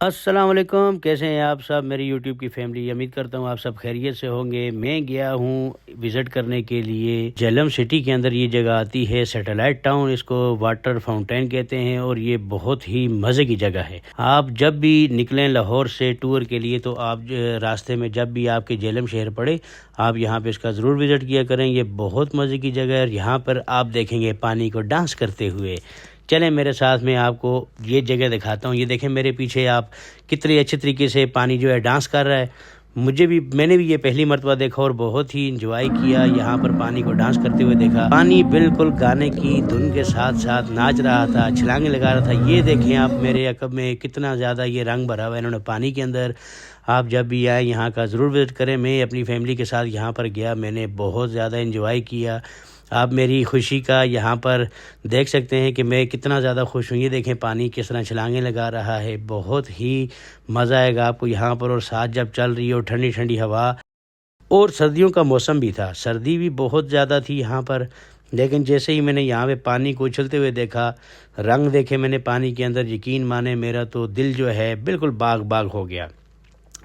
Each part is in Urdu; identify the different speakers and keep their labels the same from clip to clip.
Speaker 1: السلام علیکم، کیسے ہیں آپ سب میری یوٹیوب کی فیملی؟ امید کرتا ہوں آپ سب خیریت سے ہوں گے۔ میں گیا ہوں وزٹ کرنے کے لیے جہلم سٹی کے اندر، یہ جگہ آتی ہے سیٹلائٹ ٹاؤن، اس کو واٹر فاؤنٹین کہتے ہیں اور یہ بہت ہی مزے کی جگہ ہے۔ آپ جب بھی نکلیں لاہور سے ٹور کے لیے تو آپ راستے میں جب بھی آپ کے جہلم شہر پڑے آپ یہاں پہ اس کا ضرور وزٹ کیا کریں۔ یہ بہت مزے کی جگہ ہے اور یہاں پر آپ دیکھیں گے پانی کو ڈانس کرتے ہوئے۔ چلیں میرے ساتھ میں آپ کو یہ جگہ دکھاتا ہوں۔ یہ دیکھیں میرے پیچھے آپ کتنے اچھے طریقے سے پانی جو ہے ڈانس کر رہا ہے۔ میں نے بھی یہ پہلی مرتبہ دیکھا اور بہت ہی انجوائے کیا، یہاں پر پانی کو ڈانس کرتے ہوئے دیکھا۔ پانی بالکل گانے کی دھن کے ساتھ ساتھ ناچ رہا تھا، چھلانگیں لگا رہا تھا۔ یہ دیکھیں آپ میرے عقب میں کتنا زیادہ یہ رنگ بھرا ہوا ہے انہوں نے پانی کے اندر۔ آپ جب بھی آئیں یہاں کا ضرور وزٹ کریں۔ میں اپنی فیملی کے ساتھ یہاں پر گیا، میں نے بہت زیادہ انجوائے کیا۔ آپ میری خوشی کا یہاں پر دیکھ سکتے ہیں کہ میں کتنا زیادہ خوش ہوں۔ یہ دیکھیں پانی کس طرح چھلانگیں لگا رہا ہے، بہت ہی مزہ آئے گا آپ کو یہاں پر۔ اور ساتھ جب چل رہی ہو ٹھنڈی ٹھنڈی ہوا، اور سردیوں کا موسم بھی تھا، سردی بھی بہت زیادہ تھی یہاں پر۔ لیکن جیسے ہی میں نے یہاں پہ پانی کو اچھلتے ہوئے دیکھا، رنگ دیکھے میں نے پانی کے اندر، یقین مانے میرا تو دل جو ہے بالکل باغ باغ ہو گیا۔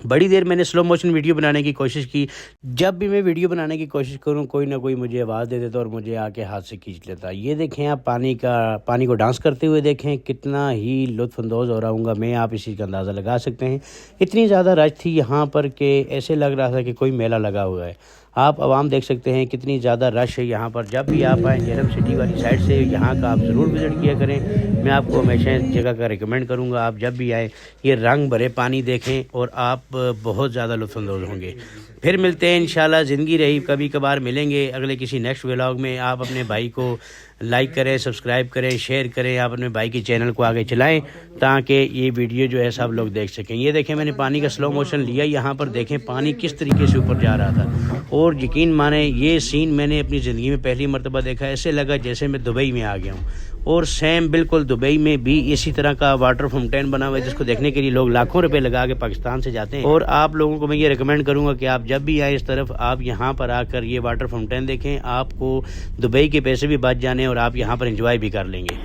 Speaker 1: بڑی دیر میں نے سلو موشن ویڈیو بنانے کی کوشش کی۔ جب بھی میں ویڈیو بنانے کی کوشش کروں کوئی نہ کوئی مجھے آواز دے دیتا اور مجھے آ کے ہاتھ سے کھینچ لیتا۔ یہ دیکھیں آپ پانی کو ڈانس کرتے ہوئے دیکھیں، کتنا ہی لطف اندوز ہو رہا ہوں گا میں، آپ اسی کا اندازہ لگا سکتے ہیں۔ اتنی زیادہ رش تھی یہاں پر کہ ایسے لگ رہا تھا کہ کوئی میلہ لگا ہوا ہے۔ آپ عوام دیکھ سکتے ہیں کتنی زیادہ رش ہے یہاں پر۔ جب بھی آپ آئیں جہلم سٹی والی سائڈ سے یہاں کا آپ ضرور وزٹ کیا کریں۔ میں آپ کو ہمیشہ اس جگہ کا ریکمینڈ کروں گا، آپ جب بھی آئیں یہ رنگ بھرے پانی دیکھیں اور آپ بہت زیادہ لطف اندوز ہوں گے۔ پھر ملتے ہیں انشاءاللہ، زندگی رہی کبھی کبھار ملیں گے اگلے کسی نیکسٹ ولاگ میں۔ آپ اپنے بھائی کو لائک کریں، سبسکرائب کریں، شیئر کریں، آپ اپنے بھائی کے چینل کو آگے چلائیں تاکہ یہ ویڈیو جو ہے سب لوگ دیکھ سکیں۔ یہ دیکھیں میں نے پانی کا سلو موشن لیا، یہاں پر دیکھیں پانی کس طریقے سے اوپر جا رہا تھا، اور یقین مانیں یہ سین میں نے اپنی زندگی میں پہلی مرتبہ دیکھا۔ ایسے لگا جیسے میں دبئی میں آ گیا ہوں، اور سیم بالکل دبئی میں بھی اسی طرح کا واٹر فاؤنٹین بنا ہوا ہے جس کو دیکھنے کے لیے لوگ لاکھوں روپے لگا کے پاکستان سے جاتے ہیں۔ اور آپ لوگوں کو میں یہ ریکمینڈ کروں گا کہ آپ جب بھی آئیں اس طرف آپ یہاں پر آ کر یہ واٹر فاؤنٹین دیکھیں، آپ کو دبئی کے پیسے بھی بچ جانے اور آپ یہاں پر انجوائے بھی کر لیں گے۔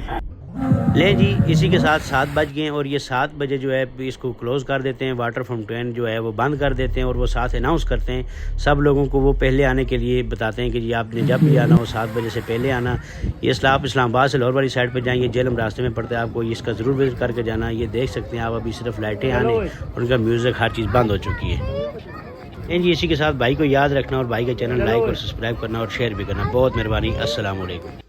Speaker 1: لیں جی، اسی کے ساتھ 7 بج گئے اور یہ 7 بجے جو ہے اس کو کلوز کر دیتے ہیں، واٹر فاؤنٹین جو ہے وہ بند کر دیتے ہیں، اور وہ ساتھ اناؤنس کرتے ہیں سب لوگوں کو، وہ پہلے آنے کے لیے بتاتے ہیں کہ جی آپ نے جب بھی آنا ہو 7 بجے سے پہلے آنا۔ یہ اسلام آباد سے لاہور والی سائڈ پہ جائیں، یہ جہلم راستے میں پڑتا ہے، آپ کو اس کا ضرور وزٹ کر کے جانا۔ یہ دیکھ سکتے ہیں آپ ابھی صرف لائٹیں آنے، ان کا میوزک ہر چیز بند ہو چکی ہے۔ جی اسی کے ساتھ بھائی کو یاد رکھنا اور بھائی کا چینل لائک اور سبسکرائب کرنا اور شیئر بھی کرنا، بہت مہربانی۔ السلام علیکم۔